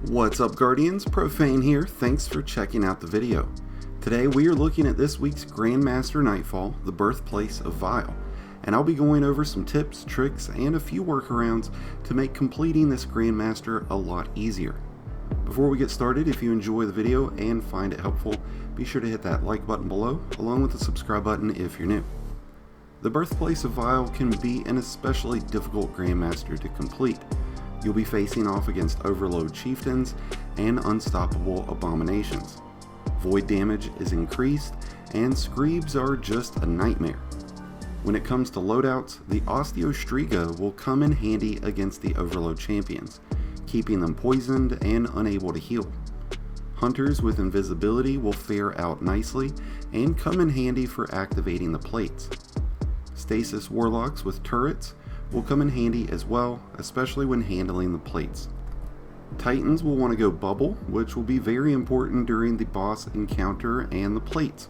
What's up, Guardians? Profane here. Thanks for checking out the video. Today we are looking at this week's Grandmaster Nightfall, the Birthplace of Vile, and I'll be going over some tips, tricks, and a few workarounds to make completing this Grandmaster a lot easier. Before we get started, if you enjoy the video and find it helpful, be sure to hit that like button below, along with the subscribe button if you're new. The Birthplace of Vile can be an especially difficult Grandmaster to complete. You'll be facing off against overload chieftains and unstoppable abominations. Void damage is increased, and screebs are just a nightmare. When it comes to loadouts, the Osteostriga will come in handy against the overload champions, keeping them poisoned and unable to heal. Hunters with invisibility will fare out nicely and come in handy for activating the plates. Stasis warlocks with turrets will come in handy as well, especially when handling the plates. Titans will want to go bubble, which will be very important during the boss encounter and the plates.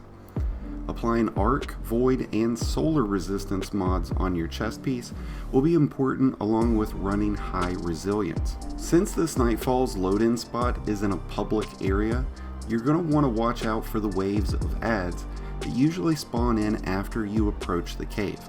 Applying arc, void, and solar resistance mods on your chest piece will be important, along with running high resilience. Since this Nightfall's load-in spot is in a public area, you're going to want to watch out for the waves of adds that usually spawn in after you approach the cave.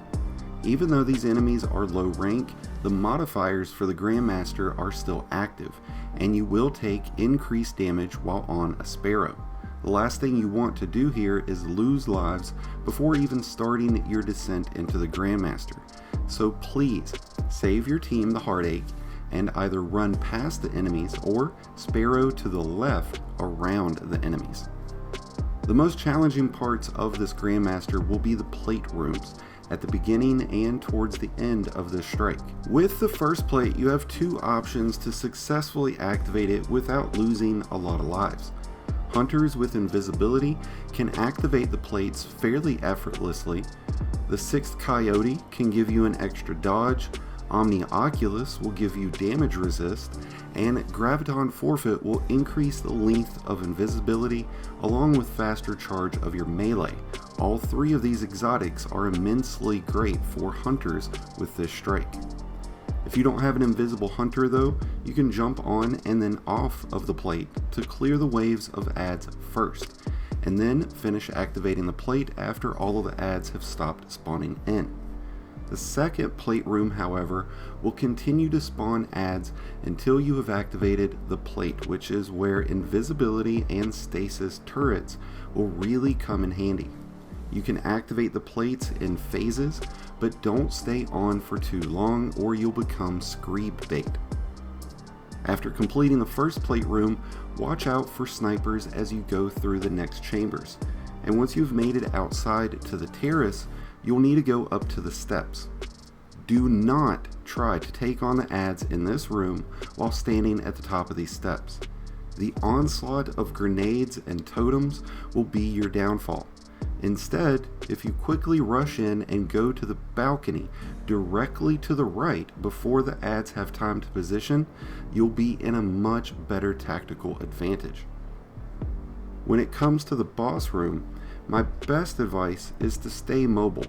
Even though these enemies are low rank, the modifiers for the Grandmaster are still active, and you will take increased damage while on a Sparrow. The last thing you want to do here is lose lives before even starting your descent into the Grandmaster. So please, save your team the heartache and either run past the enemies or Sparrow to the left around the enemies. The most challenging parts of this Grandmaster will be the plate rooms at the beginning and towards the end of the strike. With the first plate, you have two options to successfully activate it without losing a lot of lives. Hunters with invisibility can activate the plates fairly effortlessly. The 6th Coyote can give you an extra dodge, Omni Oculus will give you damage resist, and Graviton Forfeit will increase the length of invisibility along with faster charge of your melee. All three of these exotics are immensely great for hunters with this strike. If you don't have an invisible hunter though, you can jump on and then off of the plate to clear the waves of adds first, and then finish activating the plate after all of the adds have stopped spawning in. The second plate room, however, will continue to spawn adds until you have activated the plate, which is where invisibility and stasis turrets will really come in handy. You can activate the plates in phases, but don't stay on for too long or you'll become screeb bait. After completing the first plate room, watch out for snipers as you go through the next chambers, and once you've made it outside to the terrace, you'll need to go up to the steps. Do not try to take on the adds in this room while standing at the top of these steps. The onslaught of grenades and totems will be your downfall. Instead, if you quickly rush in and go to the balcony directly to the right before the adds have time to position, you'll be in a much better tactical advantage. When it comes to the boss room, my best advice is to stay mobile.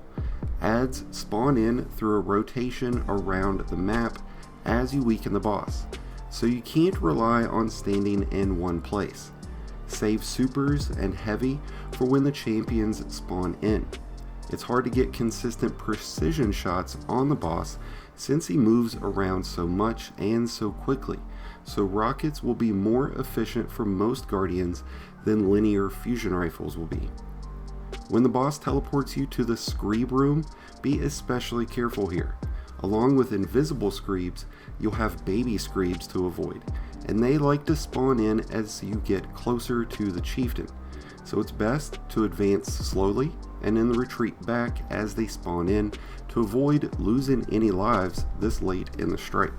Adds spawn in through a rotation around the map as you weaken the boss, so you can't rely on standing in one place. Save supers and heavy for when the champions spawn in. It's hard to get consistent precision shots on the boss since he moves around so much and so quickly, so rockets will be more efficient for most guardians than linear fusion rifles will be. When the boss teleports you to the screeb room, be especially careful here. Along with invisible screebs, you'll have baby screebs to avoid, and they like to spawn in as you get closer to the chieftain, so it's best to advance slowly and then retreat back as they spawn in to avoid losing any lives this late in the strike.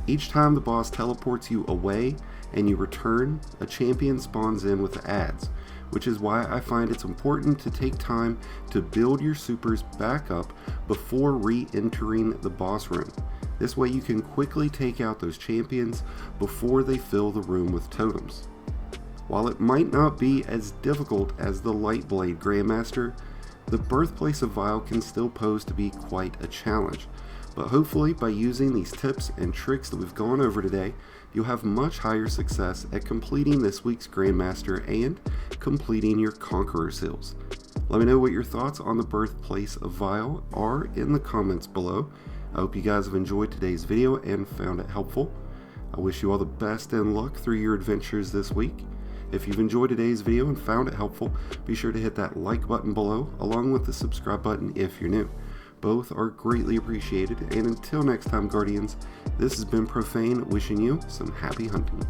Each time the boss teleports you away and you return, a champion spawns in with the adds, which is why I find it's important to take time to build your supers back up before re-entering the boss room. This way you can quickly take out those champions before they fill the room with totems. While it might not be as difficult as the Lightblade Grandmaster, the Birthplace of Vile can still pose to be quite a challenge, but hopefully by using these tips and tricks that we've gone over today, you'll have much higher success at completing this week's Grandmaster and completing your Conqueror seals. Let me know what your thoughts on the Birthplace of Vile are in the comments below. I hope you guys have enjoyed today's video and found it helpful. I wish you all the best and luck through your adventures this week. If you've enjoyed today's video and found it helpful, be sure to hit that like button below along with the subscribe button if you're new. Both are greatly appreciated, and until next time, Guardians, this has been Profane wishing you some happy hunting.